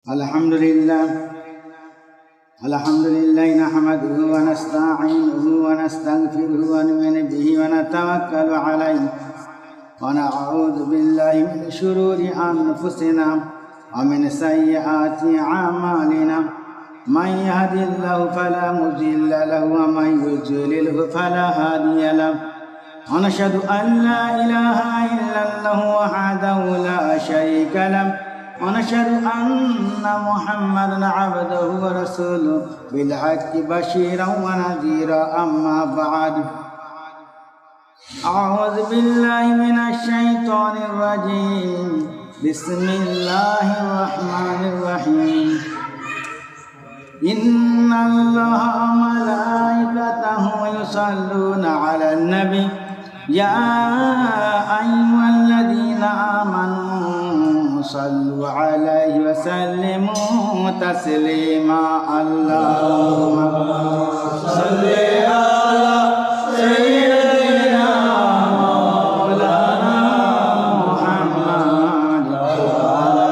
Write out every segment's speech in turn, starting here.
الحمد لله نحمده ونستعينه ونستغفره ونؤمن به ونتوكل عليه ونعوذ بالله من شرور أنفسنا ومن سيئات أعمالنا من يهد الله فلا مضل له ومن يضلله فلا هادي له ونشهد أن لا إله إلا الله وحده لا شريك له ونشهد أن محمدا عبده ورسوله بالحق بشيرا ونذيرا أما بعد أعوذ بالله من الشيطان الرجيم بسم الله الرحمن الرحيم إن الله وملائكته يصلون على النبي يا أيها الذين آمنوا صلوا عليه وسلموا تسليما اللهم صل على سيدنا مولانا محمد وعلى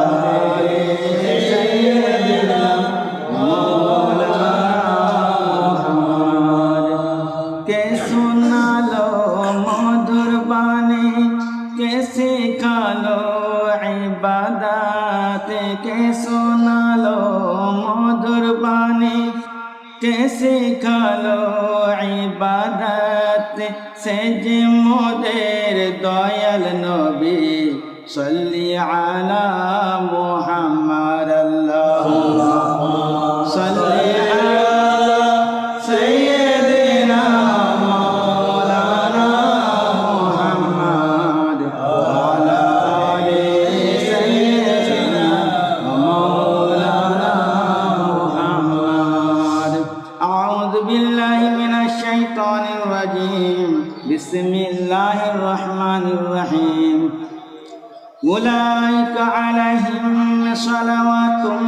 سيدنا مولانا محمد के सुना लो मधुर बानी के सिखा लो इबादत के सुना लो मधुर बानी के सिखा लो इबादत से जे मोदेर दयाल नबी सल्ली अला मुहम्मद अल्लाहुम्मा सल्ली अला सय्यदिना मौलाना मुहम्मद वअला आलि सय्यदिना मौलाना मुहम्मद अऊज़ु बिल्लाहि मिनश शैतानिर रजीम बिस्मिल्लाहिर रहमानिर रहीम उलाइका अलैहिम सलावतुम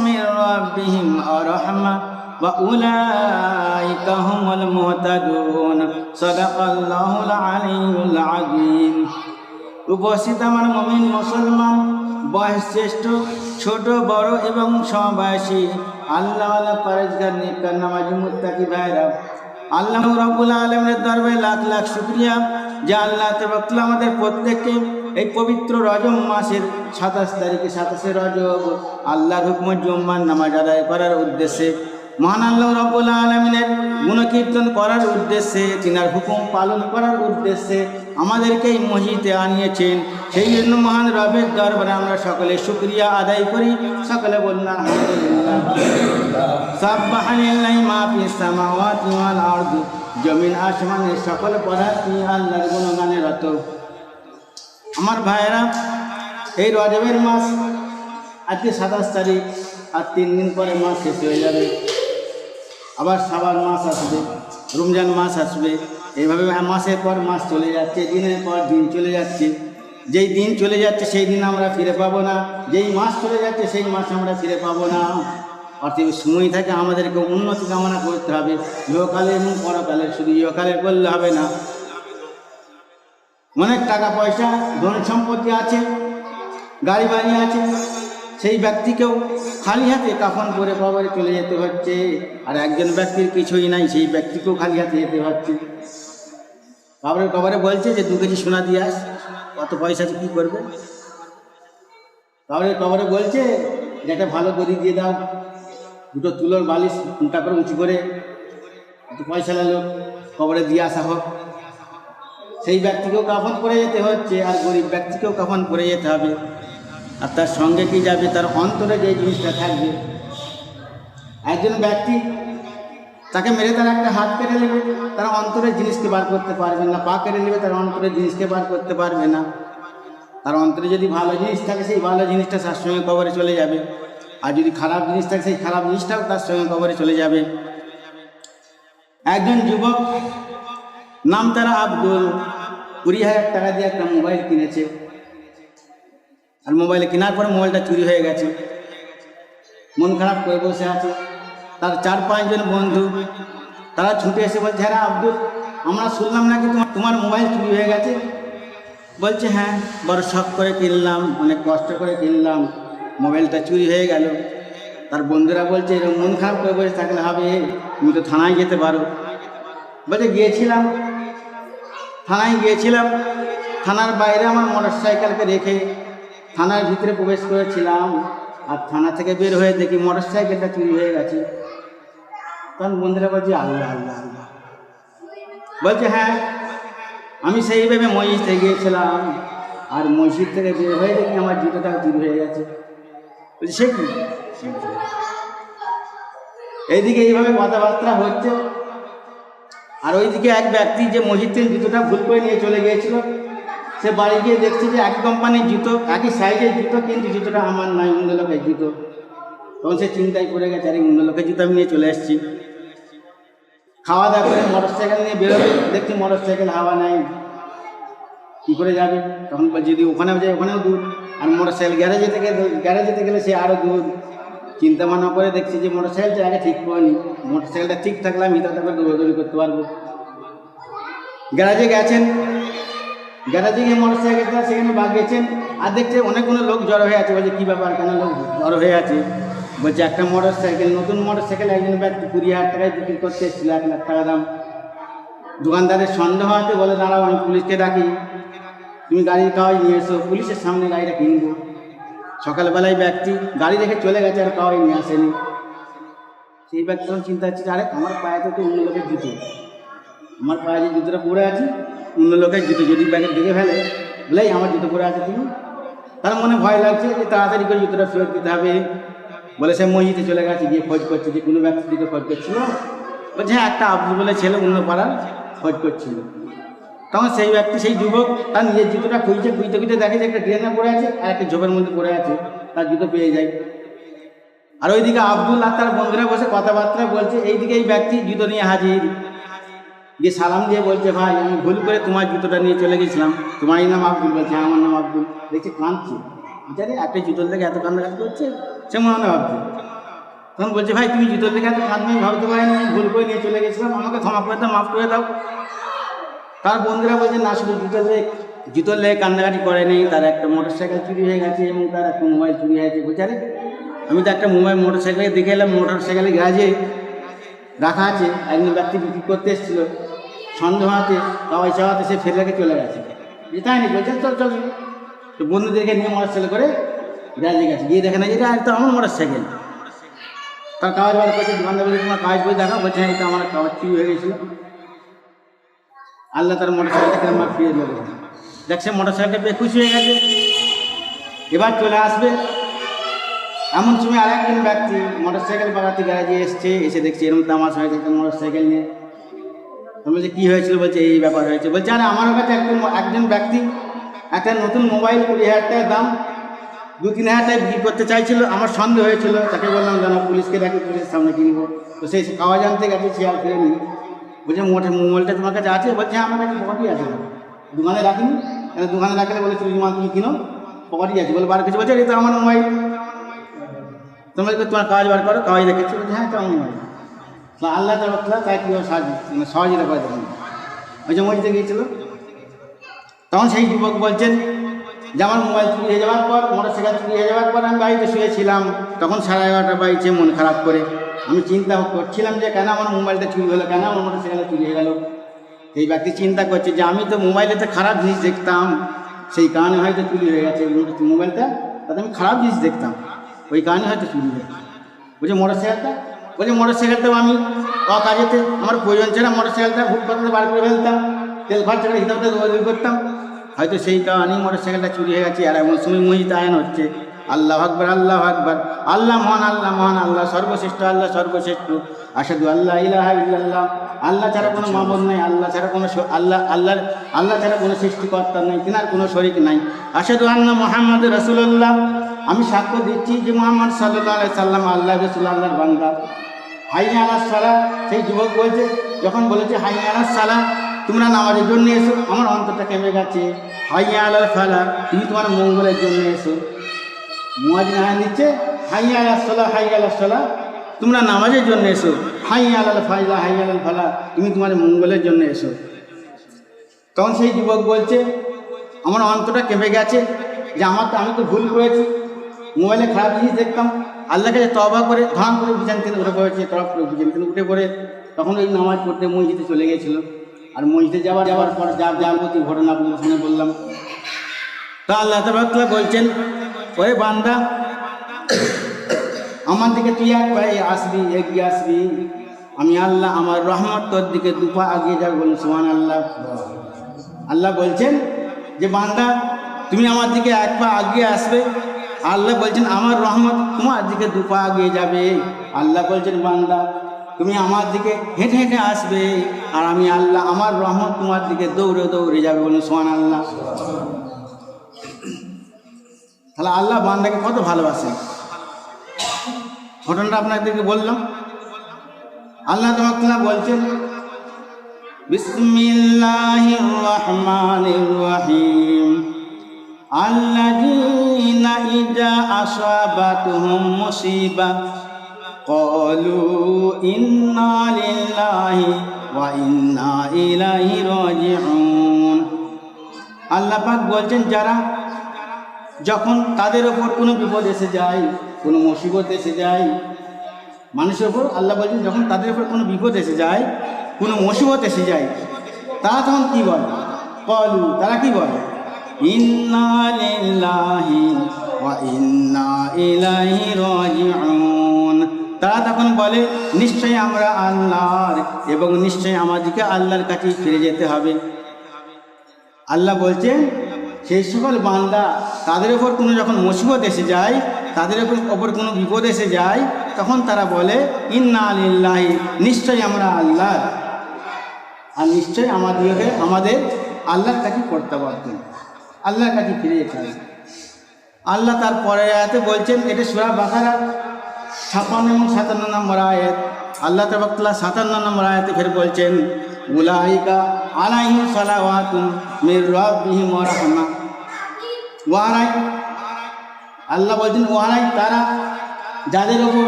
मिर रब्बिहिम व रहमा व उलाइका हुमुल मुहतादून सदाकाल्लाहुल अलियुल अज़ीम। উপস্থিত আমার মুমিন মুসলমান বয়স শ্রেষ্ঠ ছোট বড় এবং সমবয়সী আল্লাহওয়ালা পরহেজগার নেককার নামাজি মুত্তাকি ভাইরা, আল্লাহ রাব্বুল আলামিনের দরবারে লাখ লাখ শুকরিয়া যে আল্লাহ তাআলা আমাদের প্রত্যেককে এই পবিত্র রজব মাসের 27 তারিখে 27শে রজব আল্লাহর হুকুমে জুম্মার নামাজ আদায় করার উদ্দেশ্যে, মহান আল্লাহ রাব্বুল আলামিনের গুণকীর্তন করার উদ্দেশ্যে, তিনার হুকুম পালন করার উদ্দেশ্যে আমাদেরকে এই মসজিদে আনিয়েছেন। সেই জন্য মহান রবের দরবারে আমরা সকলে শুকরিয়া আদায় করি। সকলে বলুন আলহামদুলিল্লাহ। সাব্বাহা লিল্লাহি মা ফিস সামাওয়াতি ওয়াল আরদি, জমিন আসমানের সকল পদার্থ আল্লাহর গুণগানে রত। আমার ভাইয়েরা, এই রজবের মাস আজকে 27 তারিখ, আর 3 দিন পরে মাস শেষ হয়ে যাবে। আবার শাবান মাস আসবে, রমজান মাস আসবে, এইভাবে মাসের পর মাস চলে যাচ্ছে, দিনের পর দিন চলে যাচ্ছে। যেই দিন চলে যাচ্ছে সেই দিন আমরা ফিরে পাবো না, যেই মাস চলে যাচ্ছে সেই মাস আমরা ফিরে পাবো না। অর্থাৎ সময় থাকে আমাদেরকে উন্নতি কামনা করতে হবে, ইহকালে এবং পরকালে, শুধু ইহকালে করলে হবে না। অনেক টাকা পয়সা ধন সম্পত্তি আছে, গাড়ি বাড়ি আছে, সেই ব্যক্তিকেও খালি হাতে কাফন পরে কবরে চলে যেতে হচ্ছে। আর একজন ব্যক্তির কিছুই নাই, সেই ব্যক্তিকেও খালি হাতে যেতে হচ্ছে। কবরে বলছে যে 2 কেজি সোনা দিয়ে আস, কত পয়সা কী করবে? কবরে বলছে যে একটা ভালো গদি দিয়ে দাও, 2টো তুলোর বালিশ উঁটা করে উঁচু করে, কত পয়সা লাগলো, কবরে দিয়ে আসা হোক। সেই ব্যক্তিকেও কাফন পরে যেতে হচ্ছে, আর গরিব ব্যক্তিকেও কাফন পরে যেতে হবে। আর তার সঙ্গে কি যাবে? তার অন্তরে যে জিনিসটা থাকবে। একজন ব্যক্তি তাকে মেরে তার একটা হাত কেটে নেবে, তার অন্তরের জিনিসকে বার করতে পারবে না। পা কেটে নেবে, তার অন্তরের জিনিসকে বার করতে পারবে না। তার অন্তরে যদি ভালো জিনিস থাকে, সেই ভালো জিনিসটা তার সঙ্গে কবরে চলে যাবে। আর যদি খারাপ জিনিস থাকে, সেই খারাপ জিনিসটাও তার সঙ্গে কবরে চলে যাবে। একজন যুবক, নাম তারা আব্দুল, 20,000 টাকা দিয়ে একটা মোবাইল কিনেছে। আর মোবাইল কেনার পরে মোবাইলটা চুরি হয়ে গেছে। মন খারাপ করে বসে আছে। তার 4-5 জন বন্ধু তারা ছুটে এসে বলছে, হ্যাঁ আব্দুল, আমরা শুনলাম নাকি তোমার মোবাইল চুরি হয়ে গেছে। বলছে হ্যাঁ, বড় শখ করে কিনলাম, অনেক কষ্ট করে কিনলাম, মোবাইলটা চুরি হয়ে গেল। তার বন্ধুরা বলছে এরকম মন খারাপ করে বসে থাকলে হবে, তুমি তো থানায় যেতে পারো। বলছে গিয়েছিলাম, থানায় গিয়েছিলাম, থানার বাইরে আমার মোটর সাইকেলকে রেখে থানার ভিতরে প্রবেশ করেছিলাম, আর থানা থেকে বের হয়ে দেখি মোটর সাইকেলটা চুরি হয়ে গেছে। তখন বন্ধুরা বলছে আল্লাহ আল্লাহ আল্লাহ। বলছে হ্যাঁ, আমি সেইভাবে মসজিদে গিয়েছিলাম, আর মসজিদ থেকে বের হয়ে দেখি আমার জুতোটা চুরি হয়ে গেছে। বলছে সে কি? এইদিকে এইভাবে কথাবার্তা হচ্ছে, আর ওইদিকে এক ব্যক্তি যে মসজিদ থেকে জুতোটা ভুল করে নিয়ে চলে গিয়েছিল, সে বাড়ি গিয়ে দেখছে যে একই কোম্পানির জুতো, একই সাইজের জুতো, কিন্তু জুতোটা আমার নয়, অন্য লোকের জুতো। তখন সে চিন্তায় পড়ে গেছে, আরে অন্য লোকের জুতো আমি নিয়ে চলে এসেছি। খাওয়া দাওয়া করে মোটর সাইকেল নিয়ে বেরোবে, দেখছি মোটর সাইকেল হাওয়া নেয়, কী করে যাবে? তখন যদি ওখানেও যায় ওখানেও দূর, আর মোটর সাইকেল গ্যারেজে যেতে গেলে সে আরও দূর। চিন্তা ভাবনা করে দেখছি যে মোটর সাইকেলটা আগে ঠিক করে নি, মোটর সাইকেলটা ঠিক থাকলে আমি ভিতরে করে দৌড়াদৌড়ি করতে পারবো। গ্যারেজে গেছেন, গ্যারেজে গিয়ে মোটর সাইকেলটা সেখানে বাগিয়েছেন, আর দেখছে অনেকগুলো লোক জড়ো হয়ে আছে। বলছে কী ব্যাপার, কেন লোক জড়ো হয়ে আছে? বলছে একটা মোটর সাইকেল, নতুন মোটর সাইকেল একজন ব্যক্তি 20,000 টাকায় বিক্রি করতে এসেছিল, 1 লাখ টাকা দাম। দোকানদারের সন্দেহ আছে, বলে দাঁড়াও আমি পুলিশকে ডাকি, তুমি গাড়ির কাগজ নিয়ে এসো, পুলিশের সামনে গাড়িটা কিনবো। সকালবেলায় ব্যক্তি গাড়ি রেখে চলে গেছে, আর কাগজ নিয়ে আসেনি। সেই ব্যক্তি তখন চিন্তা হচ্ছে, আরে আমার পায়ে তো অন্য লোকের জুতো, আমার পায়ে যে জুতোটা পরে আছে অন্য লোকের জুতো, যদি ব্যাগে দেখে ফেলে বলেই আমার জুতো পরে আছে তুমি। তার মনে ভয় লাগছে যে তাড়াতাড়ি করে জুতোটা ফেরত দিতে হবে। বলে সে মসজিদে চলে গেছে, গিয়ে খোঁজ করছে যে কোনো ব্যক্তি জুতো খোঁজ করছিল। বলছে হ্যাঁ, একটা আব্দুল বলে ছেলে অন্য পাড়ার খোঁজ করছিল। তখন সেই ব্যক্তি, সেই যুবক তার নিজের জুতোটা খুঁজতে দেখে যে একটা ড্রেনে পড়ে আছে আর একটা ঝোপের মধ্যে পড়ে আছে, তার জুতো পেয়ে যায়। আর ওইদিকে আব্দুল আর তার বন্ধুরা বসে কথাবার্তা বলছে, এইদিকে এই ব্যক্তি জুতো নিয়ে হাজির, গিয়ে সালাম দিয়ে বলছে ভাই আমি ভুল করে তোমার জুতোটা নিয়ে চলে গেছিলাম, তোমারই নাম আব্দুল? বলছে হ্যাঁ আমার নাম আব্দুল। দেখছি কাঁদছে, বিচারে একটা জুতোর লেগে এত কান্নাকাটি করছে, সে মনে মনে ভাবছে। তখন বলছে ভাই তুমি জুতোর লেগে এত কাঁদবে আমি ভাবতে পারিনি, আমি ভুল করে নিয়ে চলে গেছিলাম, আমাকে ক্ষমা করে দাও, মাফ করে দাও। তার বন্ধুরা বলছে না, শুধু জুতোর লেগে কান্নাকাটি করে নেই, তার একটা মোটর সাইকেল চুরি হয়ে গেছে এবং তার একটা মোবাইল চুরি হয়েছে। বুঝারে আমি তো একটা মোটর সাইকেলে দেখে এলাম, মোটর সাইকেলে গ্যারেজে রাখা আছে, একজন ব্যক্তি বিক্রি করতে এসেছিলো, সন্দেহ আছে কাওয়াই চাওয়াতে সে ফেলে রেখে চলে গেছে। যে তাই নি? বলছে চল চল। তো বন্ধুদেরকে নিয়ে মোটর সাইকেল করে গ্যারেজে গেছে, গিয়ে দেখে না যেটা তো আমার মোটর সাইকেল। তার কাগজ বার করছে, দোকানদার বলছে তোমার কাগজ বই দেখা। বলছে হ্যাঁ, এটা আমার কাগজ চুরি হয়ে গেছিলো। আল্লাহ তার মোটর সাইকেলটাকে আমার ফিরে দেবে। দেখছে মোটর সাইকেলটা পেয়ে খুশি হয়ে গেছে, এবার চলে আসবে। এমন সময় আর একজন ব্যক্তি মোটর সাইকেল বাগাতে গ্যারেজে এসছে, এসে দেখছে এরকম তামাশা হয়েছে একটা মোটর সাইকেল নিয়ে। বলছে কী হয়েছিল? বলছে এই ব্যাপার হয়েছে। বলছে আরে আমার কাছে একজন ব্যক্তি একটা নতুন মোবাইল 20,000 টাকার দাম 2-3 হাজার টাকায় বিক্রি করতে চাইছিল, আমার সন্দেহ হয়েছিল, তাকে বললাম জানা পুলিশকে ডাকি, পুলিশের সামনে কিনবো। তো সেই কাগজ আনতে গেছে, সে আর ফিরে নি। বলছে মোবাইলটা তোমার কাছে আছে? বলছে হ্যাঁ আমার কাছে পকেটই আছে, দোকানে রাখিনি। দোকানে রাখলে বলে তুমি কিনো, পকেটই আছে। বলে বার কিছু বলছে এটা আমার মোবাইল, তোমার কাজ বার করো। কাগজ রেখেছি। বলছে হ্যাঁ এটা আমার মোবাইল। আল্লাহ তাআলা তাই কীভাবে সহযোগিতা করে দেবেন। ওই যে মসজিদে গিয়েছিল, তখন সেই যুবক বলছেন যে আমার মোবাইল চুরি হয়ে যাওয়ার পর, মোটর সাইকেল চুরি হয়ে যাওয়ার পর আমি বাড়িতে শুয়েছিলাম, তখন 11:30 বাজছে, মন খারাপ করে আমি চিন্তা করছিলাম যে কেন আমার মোবাইলটা চুরি হলো, কেন আমার মোটর সাইকেলটা চুরি হয়ে গেল। এই ব্যক্তি চিন্তা করছে যে আমি তো মোবাইলেতে খারাপ জিনিস দেখতাম, সেই কারণে হয়তো চুরি হয়ে গেছে। মোবাইলটা তাতে আমি খারাপ জিনিস দেখতাম, ওই কারণে হয়তো চুরি হয়ে গেছে। বলছে মোটর সাইকেলটাও আমি অকাজেতে আমার প্রয়োজন ছাড়া মোটর সাইকেলটা ফুটপাতে বার করে ফেলতাম, তেল খরচাটা হিসাবটা দৌড়াদৌড়ি করতাম, হয়তো সেই কারণেই মোটর সাইকেলটা চুরি হয়ে গেছে। আর এমন সময় মসজিদে আয়ান হচ্ছে আল্লাহু আকবার, আল্লাহু আকবার, আল্লাহ মহান, আল্লাহ মহান, আল্লাহ সর্বশ্রেষ্ঠ, আল্লাহ সর্বশ্রেষ্ঠ, আশহাদু আল্লা ইলাহা ইল্লাল্লাহ, আল্লাহ ছাড়া কোনো মাবুদ নাই, আল্লাহ ছাড়া কোনো আল্লাহ ছাড়া কোনো সৃষ্টিকর্তা নাই, তিনার কোনো শরীক নাই, আশহাদু আন্না মুহাম্মাদুর রাসূলুল্লাহ, আমি সাক্ষ্য দিচ্ছি যে মুহাম্মদ সাল্লাল্লাহু আলাইহি সাল্লাম আল্লাহর রাসূল, আল্লাহর বান্দা। হাইয়া আলাস সালাহ, সেই যুবক বলছে, যখন বলেছে হাইয়া আলাস সালাহ, তোমরা নামাজের জন্য এসো, আমার অন্তরটা কেমে গেছে। হাইয়া আলাল ফালাহ, তুমি তোমার মঙ্গলের জন্য এসো। মুয়াজ্জিন আযান দিচ্ছে, হাইয়া আলাস সালাহ, হাইয়া আলাস সালাহ, তোমরা নামাজের জন্য এসো। হাইয়া আলাল ফালাহ, হাইয়া আলাল ফালাহ, তুমি তোমার মঙ্গলের জন্য এসো। তখন সেই যুবক বলছে আমার অন্তরটা কেঁপে গেছে যে আমি তো ভুল করেছি, মোবাইলে খারাপ জিনিস দেখতাম, আল্লাহকে তওবা করে ধান করে বিছান থেকে উঠে পড়েছে, তরফ করে বিছান থেকে উঠে পড়ে তখন ওই নামাজ পড়তে মসজিদে চলে গেছিলো। আর মসজিদে যাওয়ার পর যাবতীয় ঘটনা শুনে বললাম। তা আল্লাহ তাআলা বলছেন, ওরে বান্দা, আমার দিকে তুই এক পায়ে আসবি, এগিয়ে আসবি, আমি আল্লাহ আমার রহমত তোর দিকে দুপা এগিয়ে যাবে। বলুন সুবহানাল্লাহ। আল্লাহ বলছেন যে বান্দা তুমি আমার দিকে এক পা এগিয়ে আসবে, আল্লাহ বলছেন আমার রহমত তোমার দিকে দুপা এগিয়ে যাবে। আল্লাহ বলছেন বান্দা তুমি আমার দিকে হেঁটে হেঁটে আসবে, আর আমি আল্লাহ আমার রহমত তোমার দিকে দৌড়ে দৌড়ে যাবে। বলুন সুবহানাল্লাহ। তাহলে আল্লাহ বান্দাকে কত ভালোবাসেন, ঘটনাটা আপনাদেরকে বললাম। আল্লাহ তাআলা বলছেন বিসমিল্লাহির রহমানির রহিম, আল্লাযীনা ইযা আসাবাতুহুম মুসিবা ক্বালু ইন্না লিল্লাহি ওয়া ইন্না ইলাইহি রাজিউন। আল্লাহ পাক বলছেন যারা যখন তাদের ওপর কোনো বিপদ এসে যায়, কোনো মুসিবত এসে যায় মানুষের ওপর, আল্লাহ বলছেন যখন তাদের ওপর কোনো বিপদ এসে যায়, কোনো মুসিবত এসে যায়, তারা তখন কী বলে? ক্বালু, তারা কি বলে? ইন্না লিল্লাহি ওয়া ইন্না ইলাইহি রাজিউন। তারা তখন বলে নিশ্চয়ই আমরা আল্লাহর এবং নিশ্চয়ই আমাদেরকে আল্লাহর কাছে ফিরে যেতে হবে। আল্লাহ বলছেন সেই সকল বান্দা তাদের ওপর কোনো যখন মুসিবত এসে যায়, তাদের ওপর কোনো বিপদ এসে যায়, তখন তারা বলে ইন্না লিল্লাহি, নিশ্চয়ই আমরা আল্লাহর, আর নিশ্চয়ই আমাদের আল্লাহর কাছে প্রত্যাবর্তন, আল্লাহর কাছে ফিরে যেতে হবে। আল্লাহ তার পরের আয়াতে বলছেন, এটা সূরা বাকারা 56 এবং 57 নম্বর আয়াত। আল্লাহ তাআলা 57 নম্বর আয়াতে ফের বলছেন উলাইকা আলাইহিম সালাওয়াতুম মির রাব্বিহিম ওয়া রাহমাহ। ওয়ারাই, আল্লাহ বলছেন ওয়ারাই, তারা যাদের ওপর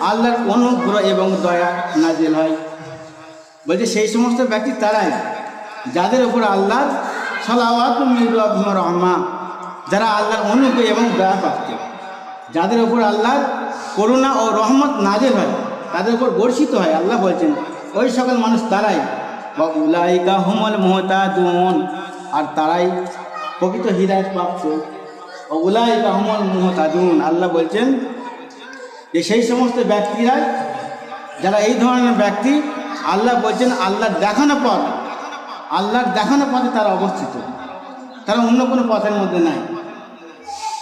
আল্লাহর অনুগ্রহ এবং দয়া নাজিল হয়। বলছে সেই সমস্ত ব্যক্তি তারাই যাদের ওপর আল্লাহর সালাওয়াতুম মির রাব্বিহিম ওয়া রাহমাহ, যারা আল্লাহর অনুগ্রহ এবং দয়া প্রাপ্ত, যাদের ওপর আল্লাহর করুণা ও রহমত নাজিল হয়, তাদের উপর বর্ষিত হয়। আল্লাহ বলছেন ওই সকল মানুষ তারাই, ওয়া উলাইকা হুমুল মুহতাদুন, আর তারাই প্রকৃত হিদায়াত প্রাপ্ত। ওয়া উলাইকা হুমুল মুহতাদুন, আল্লাহ বলছেন যে সেই সমস্ত ব্যক্তিরা যারা এই ধরনের ব্যক্তি, আল্লাহ বলছেন আল্লাহর দেখানো পথে তারা অবস্থিত, তারা অন্য কোনো পথের মধ্যে নাই।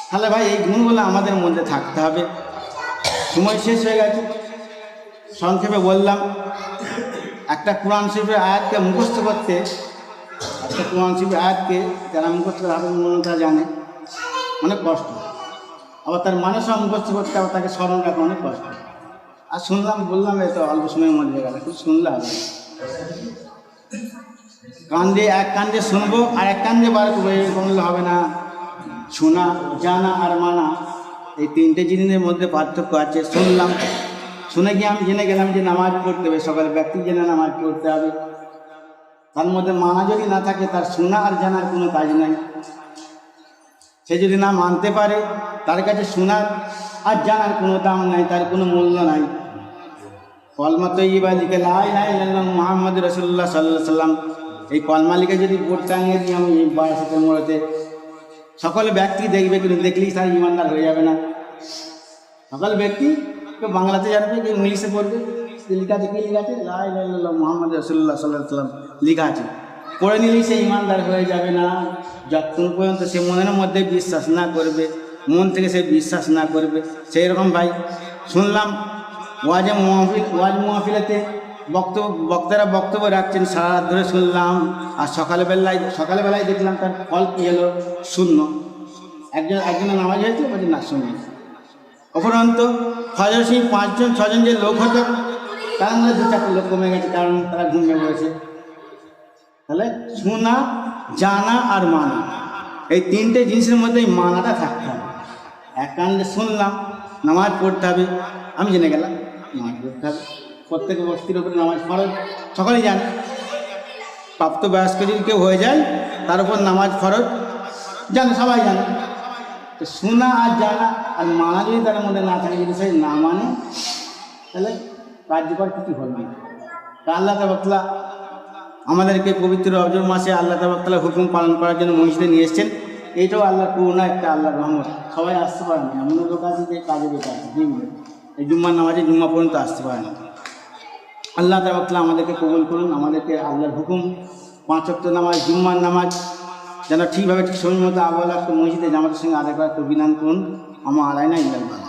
তাহলে ভাই এই গুণগুলো আমাদের মধ্যে থাকতে হবে। সময় শেষ হয়ে গেছে, সংক্ষেপে বললাম। একটা কোরআন শরীফের আয়াতকে মুখস্থ করতে, একটা কোরআন শরীফের আয়াতকে যারা মুখস্থ হবে তারা জানে অনেক কষ্ট, আবার তার মানুষও মুখস্থ করতে, আবার তাকে স্মরণ রাখা অনেক কষ্ট। আর বললাম এত অল্প সময়ের মধ্যে গেল, খুব শুনলে হবে। এক কান দিয়ে শুনবো আর এক কান দিয়ে বার করলে হবে না। শোনা, জানা আর মানা, এই তিনটে জিনিসের মধ্যে পার্থক্য আছে। শুনে গিয়ে আমি জেনে গেলাম যে নামাজ পড়তে হবে, সকল ব্যক্তি জেনে নামাজ পড়তে হবে। তার মধ্যে মানা যদি না থাকে, তার শোনা আর জানার কোনো কাজ নাই। সে যদি না মানতে পারে, তার কাছে শোনার আর জানার কোনো দাম নাই, তার কোনো মূল্য নাই। কলমা তৈয়্যিবা লিখে লা ইলাহা ইল্লাল্লাহ মুহাম্মাদুর রাসূলুল্লাহ সাল্লাল্লাহু আলাইহি ওয়াসাল্লাম, এই কলমা লিখে যদি বোর্ড টাঙিয়ে দিই আমি এই বারাসাতের মোড়েতে, সকল ব্যক্তি দেখবে, কিন্তু দেখলেই তার ইমানদার হয়ে যাবে না। সকল ব্যক্তি কেউ বাংলাতে জানবে, কেউ ইংলিশে পড়বে, লেখা দেখে লেখা আছে লা ইলাহা ইল্লাল্লাহ মুহাম্মাদুর রাসূলুল্লাহ সাল্লাল্লাহু আলাইহি ওয়াসাল্লাম লেখা আছে, পড়ে নিলেই সে ইমানদার হয়ে যাবে না। যতক্ষণ পর্যন্ত সে মনের মধ্যে বিশ্বাস না করবে, মন থেকে সে বিশ্বাস না করবে। সেই রকম ভাই শুনলাম ওয়াজ মাহফিলেতে বক্তারা বক্তব্য রাখছেন, সারা রাত ধরে শুনলাম। আর সকালবেলায় দেখলাম তার ফল কী হলো? শূন্য। একজনের নামাজ হয়েছে, বলছে না শূন্য। অপরন্ত ফজর সেই 5-6জন যে লোক হতো, তার মধ্যে 2-4 লোক কমে গেছে, কারণ তারা ঘুমিয়ে পড়েছে। তাহলে শোনা, জানা আর মানা, এই তিনটে জিনিসের মধ্যে এই মানাটা থাকতে হবে। এক কান্দে শুনলাম, নামাজ পড়তে হবে, আমি জেনে গেলাম নামাজ পড়তে হবে। প্রত্যেক বস্তির উপরে নামাজ ফরজ, সকলেই জানে। প্রাপ্তবয়স্ক যদি কেউ হয়ে যায়, তার উপর নামাজ ফরজ জানে, সবাই জানে। তো শোনা আর জানা আর মানা যদি তার মধ্যে না থাকে, যদি সে না মানে, তাহলে কার্যকর কিছু হবে না। তা আল্লাহ তাআলা আমাদেরকে পবিত্র রজব মাসে আল্লাহ তাআলা হুকুম পালন করার জন্য মসজিদে নিয়ে এসেছেন। এইটাও আল্লাহর করুণা, একটা আল্লাহর রহমত। সবাই আসতে পারে না, এমন লোক আছে যে কাজে বেকার আছে, এই জুম্মার নামাজে জুম্মা পর্যন্ত আসতে পারে না। আল্লাহ তাআলা আমাদেরকে কবুল করুন, আমাদেরকে আল্লাহর হুকুম 5 ওয়াক্ত নামাজ, জুম্মার নামাজ যেন ঠিকভাবে ঠিক সময় মতো আবহাওয়া মসজিদে জামাতের সঙ্গে আদায় করার তৌফিক দান করুন। আমার আলাইনা ইল্লাল্লাহ।